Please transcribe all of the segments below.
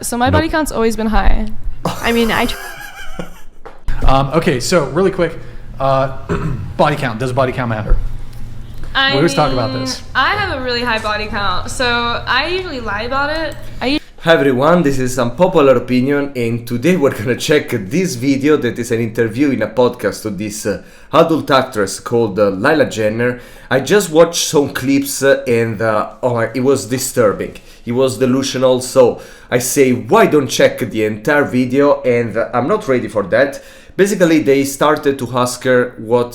So my body count's always been high. I mean, Okay, so really quick, body count. Does body count matter? We always talk about this. I have a really high body count, so I usually lie about it. Hi everyone, this is Unpopular Opinion, and today we're gonna check this video that is an interview in a podcast to this adult actress called Layla Jenner. I just watched some clips and it was disturbing. It was delusional, so I say why don't check the entire video, and I'm not ready for that. Basically, they started to ask her what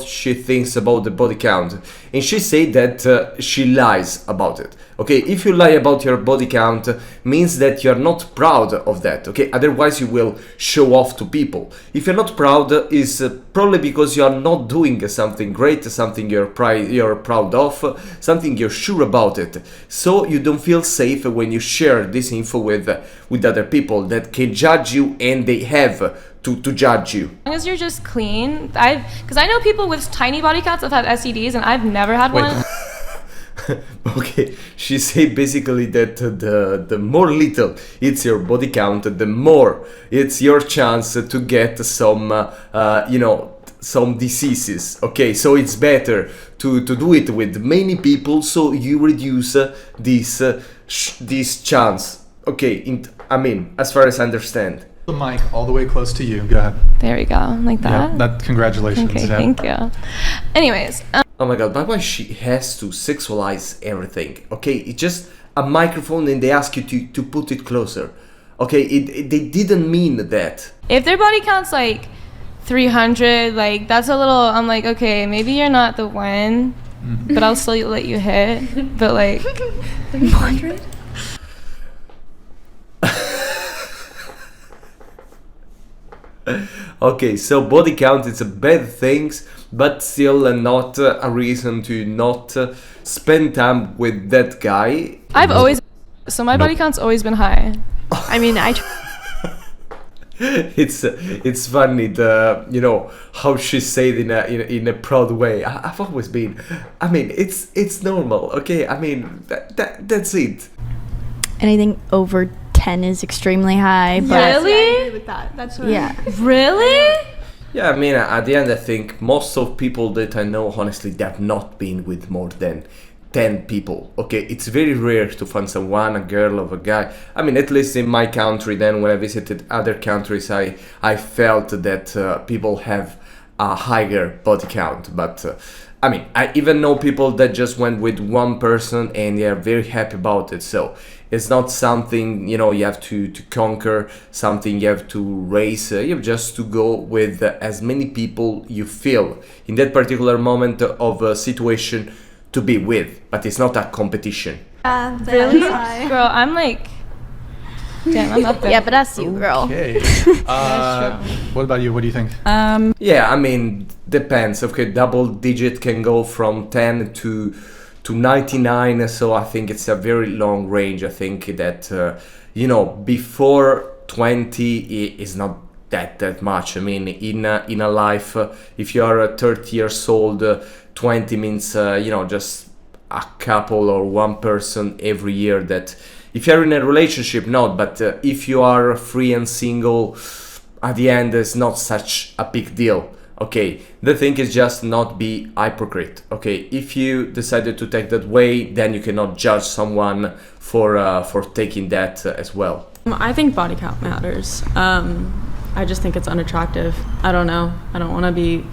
she thinks about the body count, and she said that she lies about it. Okay, if you lie about your body count, means that you're not proud of that. Okay, otherwise you will show off to people. If you're not proud, is probably because you are not doing something great, something you're proud of, something you're sure about it. So you don't feel safe when you share this info with other people that can judge you, and they have to judge you. As long as you're just clean, because I know people with tiny body counts that have STDs, and I've never had one. Okay, she said basically that the more little it's your body count, the more it's your chance to get some some diseases. Okay, so it's better to do it with many people, so you reduce this chance. Okay, as far as I understand. The mic all the way close to you. Go ahead. There we go, like that. Yeah, congratulations. Okay, yeah. thank you. Anyways. Oh my god, but why she has to sexualize everything? Okay, it's just a microphone and they ask you to put it closer. Okay, they didn't mean that. If their body count's like 300, like that's a little, I'm like, okay, maybe you're not the one, but I'll still let you hit. But like 300? Okay, so body count is a bad thing, but still not a reason to not spend time with that guy. So my body count's always been high. I mean, It's funny how she said in a proud way. I've always been. It's normal. Okay, that's it. anything over 10 is extremely high. But Really? I agree with that. That's what yeah. Really? Yeah, at the end, I think most of people that I know, honestly, they have not been with more than 10 people. Okay, it's very rare to find someone, a girl or a guy. At least in my country, then when I visited other countries, I felt that people have a higher body count. But I even know people that just went with one person and they are very happy about it. So it's not something you have to conquer, something you have to raise. You have just to go with as many people you feel in that particular moment of a situation to be with, but it's not a competition. Really? Girl, I'm like, damn, I'm up there. Yeah, but that's you, girl. Okay. What about you? What do you think? Yeah, depends. Okay, double digit can go from 10 to 99, so I think it's a very long range. I think that before 20 is not that much. In a life, if you are 30 years old, 20 means just a couple or one person every year. That if you're in a relationship, not, but if you are free and single, at the end it's not such a big deal. Okay, the thing is just not be hypocrite. Okay, if you decided to take that way, then you cannot judge someone for taking that as well. I think body count matters. I just think it's unattractive. I don't know. I don't want to be.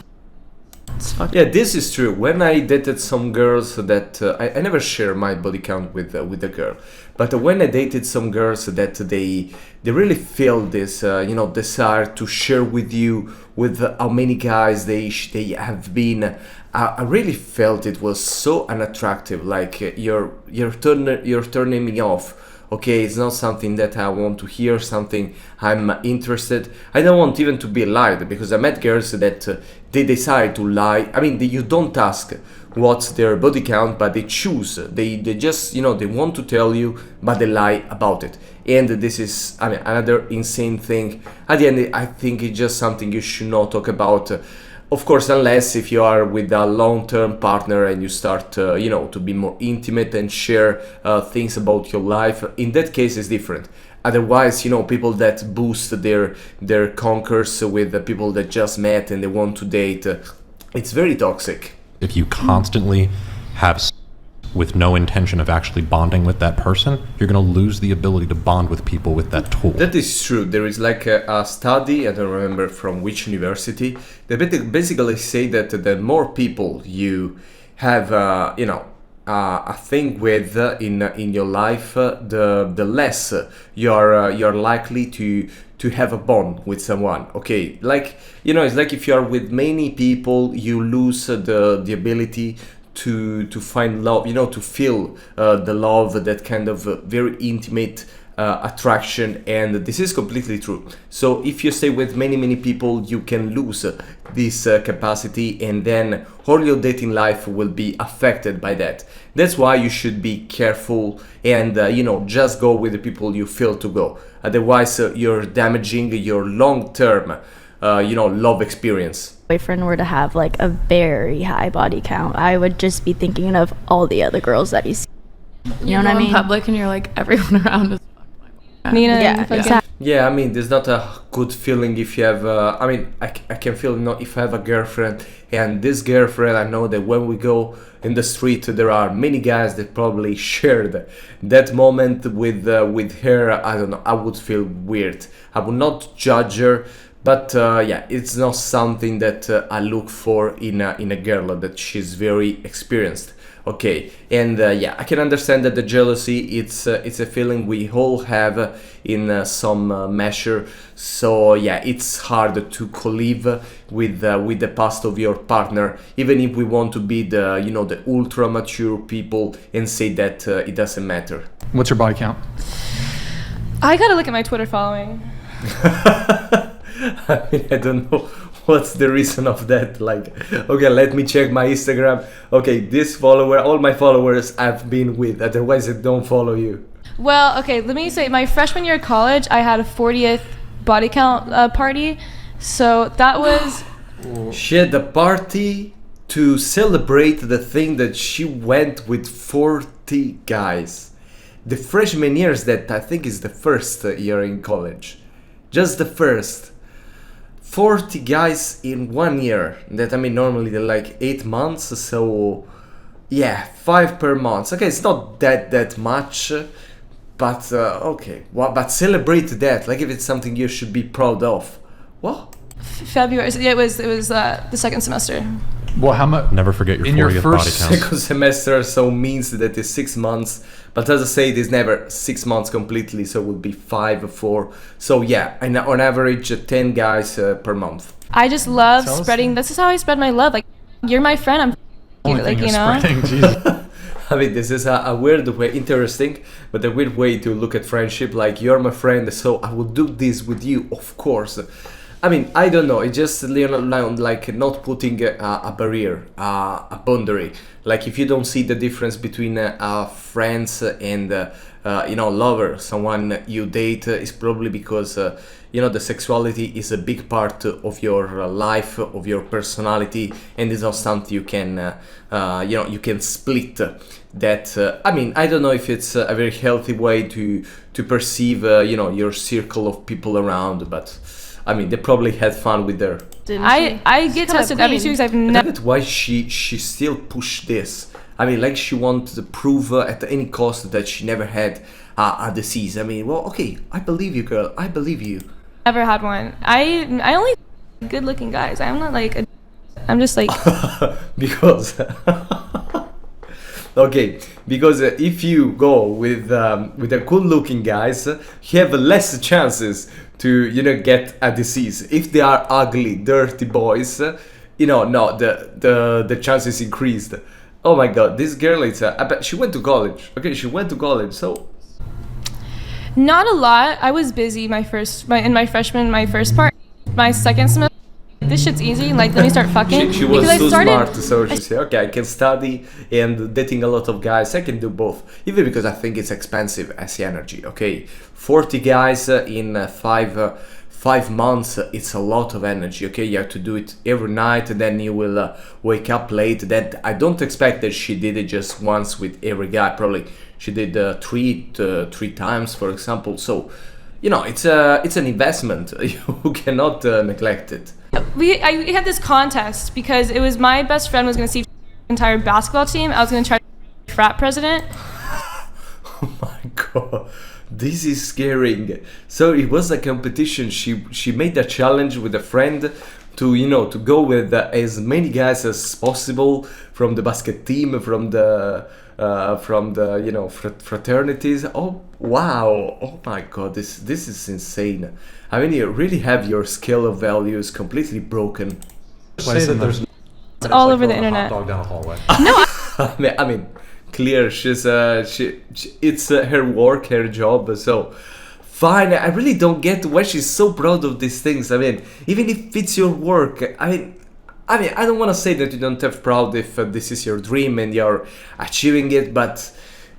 Yeah, this is true. When I dated some girls that I never share my body count with a girl, but when I dated some girls that they really feel this desire to share with you with how many guys they have been. I really felt it was so unattractive. Like you're turning me off. Okay, it's not something that I want to hear, something I'm interested. I don't want even to be lied, because I met girls that they decide to lie. You don't ask what's their body count, but they choose. They just, they want to tell you, but they lie about it. And this is another insane thing. At the end, I think it's just something you should not talk about. Of course, unless if you are with a long-term partner and you start, to be more intimate and share things about your life. In that case, it's different. Otherwise, people that boost their conquers with the people that just met and they want to date, it's very toxic. If you constantly have with no intention of actually bonding with that person, you're going to lose the ability to bond with people with that tool. That is true. There is like a study, I don't remember from which university, that basically say that the more people you have, a thing with in your life, the less you're likely to have a bond with someone. Okay, like it's like if you are with many people, you lose the ability to find love, to feel the love, that kind of very intimate attraction, and this is completely true. So if you stay with many people, you can lose this capacity, and then all your dating life will be affected by that. That's why you should be careful and just go with the people you feel to go. Otherwise, you're damaging your long-term love experience. Boyfriend were to have like a very high body count, I would just be thinking of all the other girls that he's. You know what I mean? In public and you're like, everyone around is. Nina, Yeah, exactly. Yeah, I mean, there's not a good feeling if you have. I can feel if I have a girlfriend, and this girlfriend, I know that when we go in the street, there are many guys that probably shared that moment with her. I don't know. I would feel weird. I would not judge her. But it's not something that I look for in a girl, that she's very experienced. Okay, and I can understand that the jealousy, it's a feeling we all have in some measure. So it's hard to live with the past of your partner, even if we want to be the ultra mature people and say that it doesn't matter. What's your body count? I gotta look at my Twitter following. I mean, I don't know what's the reason of that. Like, okay, let me check my Instagram. Okay, this follower, all my followers I've been with. Otherwise, I don't follow you. Well, okay, let me say, my freshman year of college, I had a 40th body count party. So that was... She had a party to celebrate the thing that she went with 40 guys. The freshman years, that I think is the first year in college. Just the first. 40 guys in 1 year. That, I mean, normally they're like 8 months, so 5 per month. Okay, it's not that much, but okay. Well, but celebrate that, like if it's something you should be proud of. What? February. It was the second semester. Well, how much? Never forget your 40th in your body first count. Second semester, so means that it's 6 months. But as I say, it is never 6 months completely, so it would be 5 or 4. So and on average, 10 guys per month. I just love Tell us. spreading. This is how I spread my love. Like, you're my friend. I'm Only like, thing you is know. spreading, Jesus. I mean, this is a weird way, interesting, but a weird way to look at friendship. Like, you're my friend, so I will do this with you, of course. I mean, I don't know. It's just like not putting a barrier, a boundary. Like, if you don't see the difference between friends and lover, someone you date, is probably because the sexuality is a big part of your life, of your personality, and it's not something you can you can split. That I mean, I don't know if it's a very healthy way to perceive your circle of people around, but. I mean, they probably had fun with her. I get tested every 2 weeks. I've never. That's why she still pushed this. I mean, like she wanted to prove at any cost that she never had a disease. I mean, well, okay, I believe you, girl. I believe you. Never had one. I only good-looking guys. I'm not like. I'm just like. Because. Okay, because if you go with the good-looking guys, you have less chances to get a disease. If they are ugly, dirty boys, no, the chances increased. Oh my God, this girl I bet she went to college. Okay, she went to college, so. Not a lot. I was busy in my first part. My second semester. This shit's easy. Like, let me start fucking. She was because too I started, smart, so she said, okay, I can study and dating a lot of guys. I can do both. Even because I think it's expensive as energy, okay? 40 guys in 5 months, it's a lot of energy, okay? You have to do it every night, and then you will wake up late. That I don't expect that she did it just once with every guy. Probably she did three times, for example. So, you know, it's an investment. You cannot neglect it. We had this contest because it was my best friend was going to see the entire basketball team. I was going to try to be frat president. Oh my god, this is scaring. So it was a competition. She made a challenge with a friend to, you know, to go with as many guys as possible from the basket team, from the you know, fraternities. Oh wow! Oh my god, this is insane. I mean, you really have your scale of values completely broken. Say that there's It's all over the internet. hot dog down a hallway. I mean, clear. She's it's her work, her job. So fine. I really don't get why she's so proud of these things. I mean, even if it's your work, I mean, I don't want to say that you don't have proud if this is your dream and you're achieving it, but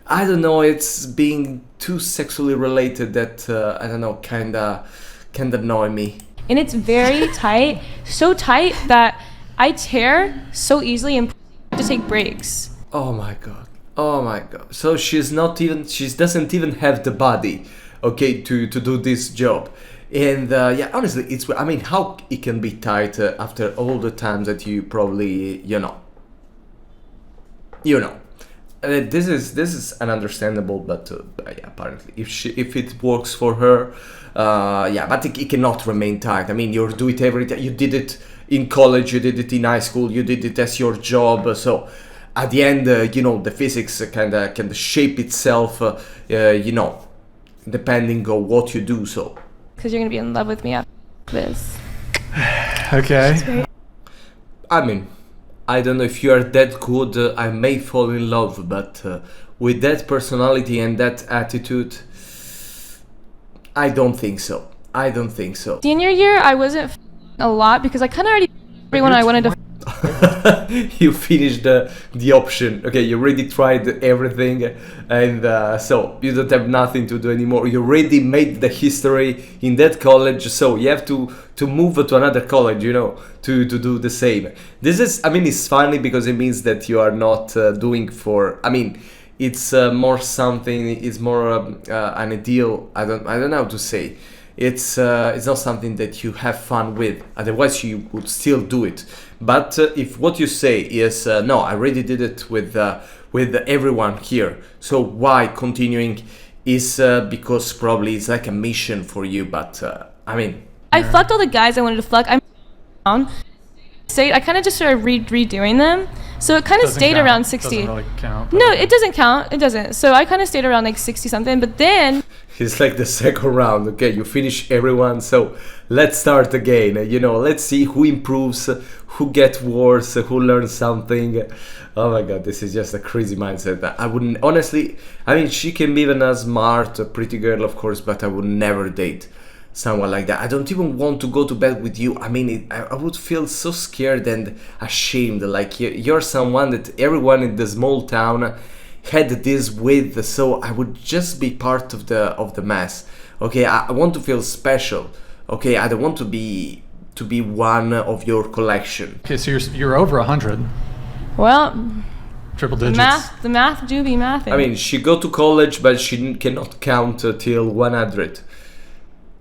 I don't know. It's being too sexually related that I don't know, kind of annoy me. And it's very tight, so tight that I tear so easily and have to take breaks. Oh my god. Oh my god. So she doesn't even have the body, okay, to do this job. And yeah, honestly, I mean, how it can be tight after all the times that you probably, you know. This is ununderstandable, but yeah, apparently, if it works for her, yeah, but it cannot remain tight. I mean, you do it every time. You did it in college, you did it in high school, you did it as your job. So at the end, you know, the physics kind of can shape itself, you know, depending on what you do. So. Because you're going to be in love with me after this. Okay. I mean, I don't know if you are that good, I may fall in love, but with that personality and that attitude, I don't think so. Senior year, I wasn't a lot because I kind of already everyone I wanted to. You finished the option. Okay, you already tried everything, and so you don't have nothing to do anymore. You already made the history in that college, so you have to move to another college, you know, to do the same. This is, I mean, it's funny because it means that you are not doing for. I mean, it's more something. It's more an ideal. I don't know how to say. It's not something that you have fun with. Otherwise, you would still do it. But if what you say is no, I already did it with everyone here. So why continuing? Is because probably it's like a mission for you. But I mean, I fucked all the guys I wanted to fuck. I kind of just started redoing them. So it kind of stayed around 60. Doesn't really count. No, it doesn't count. It doesn't. So I kind of stayed around like 60 something. But then it's like the second round. Okay, you finish everyone. So let's start again. You know, let's see who improves, who gets worse, who learns something. Oh my god, this is just a crazy mindset. I wouldn't, honestly, I mean, she can be even a smart, a pretty girl, of course, but I would never date someone like that. I don't even want to go to bed with you. I mean, I would feel so scared and ashamed. Like you're someone that everyone in the small town had this with, so I would just be part of the mess. Okay, I want to feel special. Okay, I don't want to be one of your collection. Okay, so you're over 100. well, Triple the digits. math do be mathing. I mean, she go to college, but she cannot count till 100.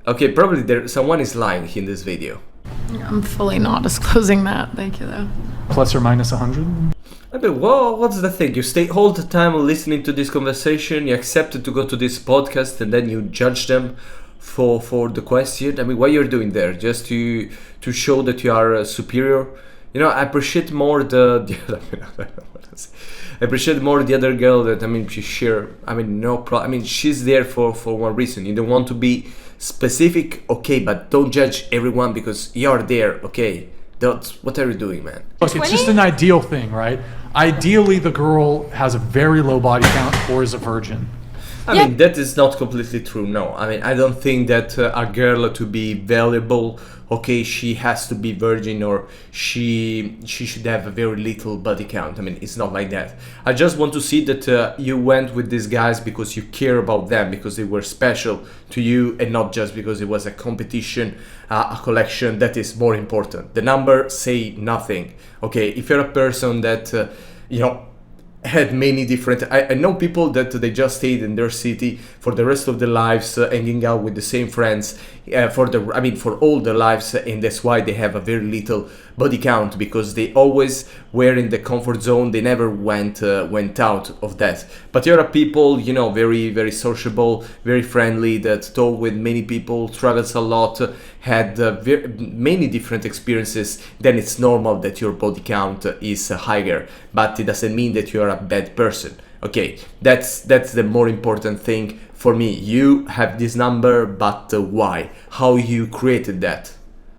Okay, probably someone is lying in this video. I'm fully not disclosing that. Thank you, though. Plus or minus 100. I mean, whoa, what's the thing? You stay all the time listening to this conversation, you accepted to go to this podcast, and then you judge them for the question. I mean, what you're doing there? Just to show that you are superior? You know, I appreciate more I appreciate more the other girl that, I mean, she's there for one reason. You don't want to be specific, okay, but don't judge everyone because you're there, okay? What are you doing, man? Look, it's just an ideal thing, right? Ideally, the girl has a very low body count or is a virgin. I mean, that is not completely true, no. I mean, I don't think that a girl to be valuable, okay, she has to be virgin or she should have a very little body count. I mean, it's not like that. I just want to see that you went with these guys because you care about them, because they were special to you and not just because it was a competition, a collection. That is more important. The number say nothing, okay? If you're a person that, you know, had many different. I know people that they just stayed in their city for the rest of their lives, hanging out with the same friends for all their lives, and that's why they have a very little body count, because they always were in the comfort zone. They never went out of that. But there are people, very, very sociable, very friendly, that talk with many people, travels a lot, had many different experiences. Then it's normal that your body count is higher, but it doesn't mean that you are a bad person. Okay, that's the more important thing for me. You have this number, but why? How you created that?